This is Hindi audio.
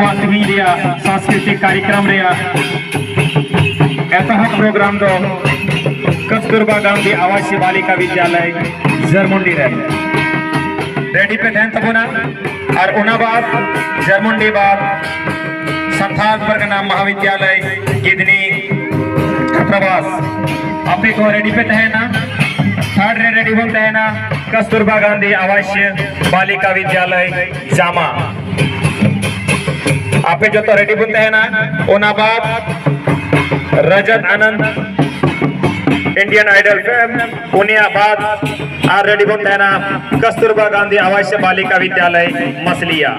तीन रिया सांस्कृतिक कार्यक्रम रिया एतहत प्रोग्राम दो कस्तूरबा गांधी आवासीय बालिका विद्यालय जरमुंडी रेडी पे ध्यान तबोना और उना बाद जरमुंडी बाद संथाल परगना महाविद्यालय गिदनी छात्रावास आपे को रेडी पे तहना थर्ड रेडी बोलते हैं ना कस्तूरबा गांधी आवासीय बालिका विद्यालय जामा आपे जो तो रेडी बोलते हैं ना उना बाद रजत आनंद इंडियन आइडल फेम उन्हें बाद आर रेडी बोलते हैं ना कस्तूरबा गांधी आवासीय बालिका विद्यालय मसलिया।